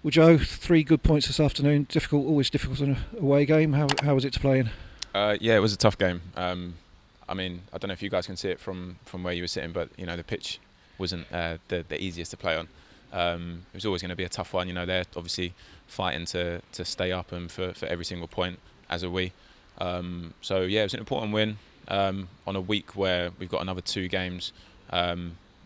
Well, Joe, 3 good points this afternoon. Always difficult in a away game. How was it to play in? Yeah, it was a tough game. I mean, I don't know if you guys can see it from where you were sitting, but the pitch wasn't the easiest to play on. It was always going to be a tough one. They're obviously fighting to stay up and for every single point, as are we. So yeah, it was an important win on a week where we've got another 2 games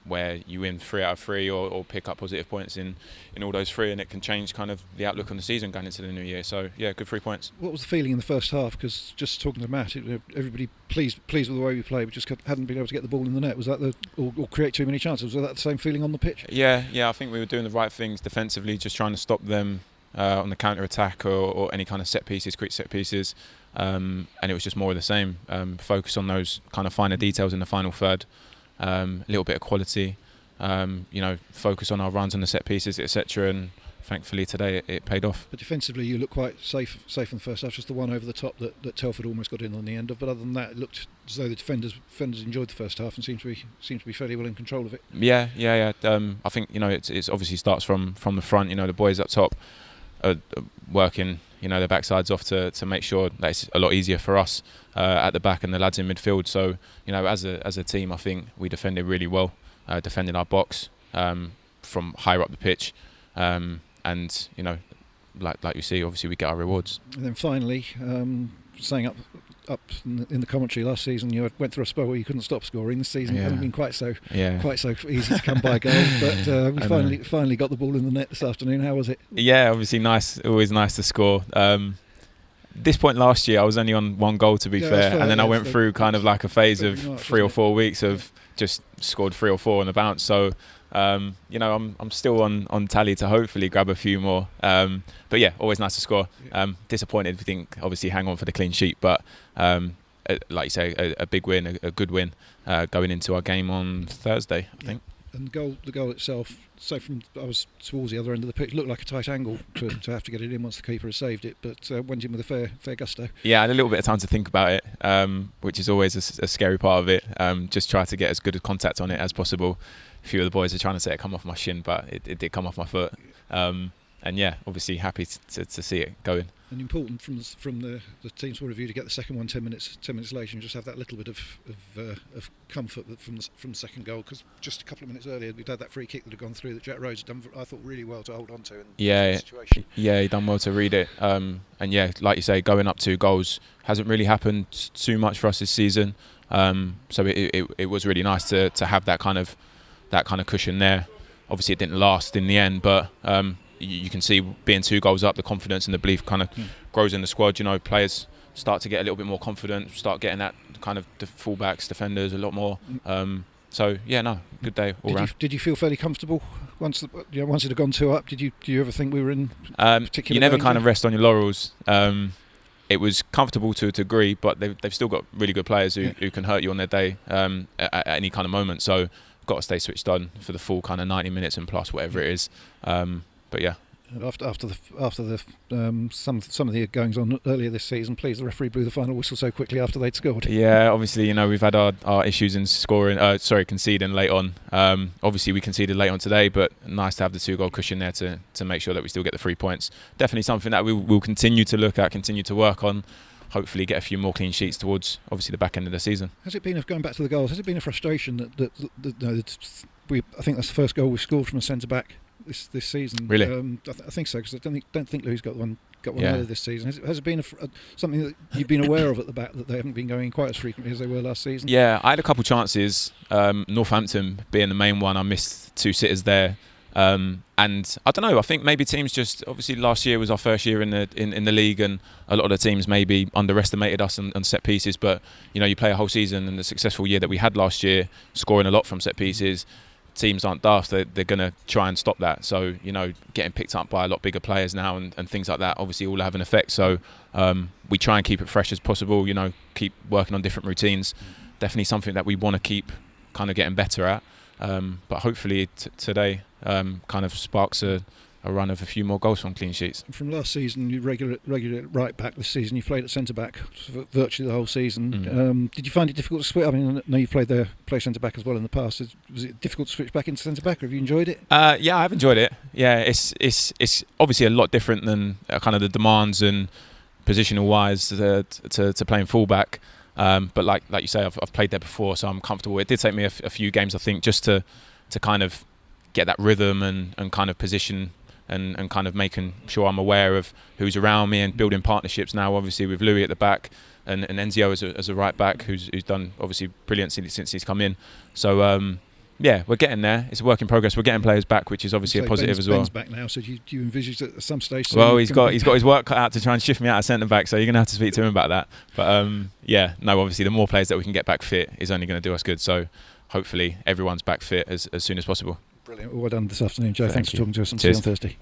where you win 3 out of 3 or pick up positive points in all those 3, and it can change kind of the outlook on the season going into the new year. So yeah, good 3 points. What was the feeling in the first half? Because just talking to Matt, everybody pleased with the way we played, we just hadn't been able to get the ball in the net. Was that or create too many chances? Was that the same feeling on the pitch? Yeah, I think we were doing the right things defensively, just trying to stop them on the counter attack or any kind of quick set pieces, and it was just more of the same. Focus on those kind of finer details in the final third. A little bit of quality, focus on our runs on the set pieces, etc. And thankfully today it paid off. But defensively, you looked quite safe in the first half. Just the one over the top that Telford almost got in on the end of. But other than that, it looked as though the defenders enjoyed the first half and seemed to be fairly well in control of it. Yeah. I think it's obviously starts from the front. The boys up top are working their backsides off to make sure that it's a lot easier for us at the back and the lads in midfield. So as a team, I think we defended really well, defending our box from higher up the pitch, and like you see, obviously we get our rewards. And then finally, saying up in the commentary last season, you went through a spell where you couldn't stop scoring. This season it hasn't been quite so easy to come by goals, but we finally got the ball in the net this afternoon. How was it? Yeah, obviously nice. Always nice to score. This point last year, I was only on 1 goal, to be fair, and then I went through kind of like a phase of 3 or 4 weeks of just scored 3 or 4 on the bounce. So I'm still on tally to hopefully grab a few more. But yeah, always nice to score. Disappointed, we think, obviously hang on for the clean sheet, but like you say, a big win, a good win going into our game on Thursday, I think. And the goal itself, I was towards the other end of the pitch, looked like a tight angle to have to get it in once the keeper has saved it, but went in with a fair gusto. Yeah, I had a little bit of time to think about it, which is always a scary part of it. Just try to get as good a contact on it as possible. A few of the boys are trying to say it come off my shin, but it did come off my foot. And yeah, obviously happy to see it going. And important from the team's point of view to get the second one 10 minutes later and just have that little bit of comfort from the second goal, because just a couple of minutes earlier we'd had that free kick that had gone through that Jack Rhodes had done, I thought, really well to hold on to in the situation. Yeah, he done well to read it. And yeah, like you say, going up 2 goals hasn't really happened too much for us this season. So it was really nice to have that kind of cushion there. Obviously it didn't last in the end, but you can see being 2 goals up, the confidence and the belief kind of grows in the squad. Players start to get a little bit more confident, start getting that kind of the fullbacks, defenders a lot more. So yeah, good day all round. Did you feel fairly comfortable once it had gone 2 up? Did you ever think we were in particular? You never danger? kind of rest on your laurels. It was comfortable to a degree, but they've still got really good players who can hurt you on their day at any kind of moment. So got to stay switched on for the full kind of 90 minutes and plus, whatever it is. But yeah. After the some of the goings on earlier this season, please, the referee blew the final whistle so quickly after they'd scored. Yeah, obviously, we've had our issues in conceding late on. Obviously, we conceded late on today, but nice to have the 2-goal cushion there to make sure that we still get the 3 points. Definitely something that we'll continue to look at, continue to work on. Hopefully, get a few more clean sheets towards obviously the back end of the season. Has it been, going back to the goals? Has it been a frustration that I think that's the first goal we've scored from a centre back this season? Really? I think so, because I don't think Lou's got one earlier this season. Has it been something that you've been aware of at the back, that they haven't been going quite as frequently as they were last season? Yeah, I had a couple chances. Northampton being the main one, I missed 2 sitters there. And I don't know, I think maybe teams just, obviously last year was our first year in the league, and a lot of the teams maybe underestimated us on set pieces, but you play a whole season, and the successful year that we had last year, scoring a lot from set pieces, teams aren't daft, they're going to try and stop that. So getting picked up by a lot bigger players now and things like that obviously all have an effect. So we try and keep it fresh as possible, keep working on different routines. Definitely something that we want to keep kind of getting better at. But hopefully today kind of sparks a a run of a few more goals from clean sheets. From last season, you regular right back. This season, you played at centre back for virtually the whole season. Did you find it difficult to switch? I mean, I know you played centre back as well in the past. Was it difficult to switch back into centre back, or have you enjoyed it? Yeah, I've enjoyed it. Yeah, it's obviously a lot different than kind of the demands and positional wise to playing fullback. But like you say, I've played there before, so I'm comfortable. It did take me a few games, I think, just to kind of get that rhythm and kind of position. And kind of making sure I'm aware of who's around me and building partnerships now, obviously, with Louis at the back and Enzio as a right back who's done obviously brilliant since he's come in. So, yeah, we're getting there. It's a work in progress. We're getting players back, which is obviously a positive as well. Ben's back now, so do you envisage at some stage? Well, he's got his work cut out to try and shift me out of centre back, so you're going to have to speak to him about that. But, yeah, no, obviously the more players that we can get back fit is only going to do us good. So hopefully everyone's back fit as soon as possible. Brilliant. Well done this afternoon, Joe. Thanks for talking to us, and Cheers. see you on Thursday.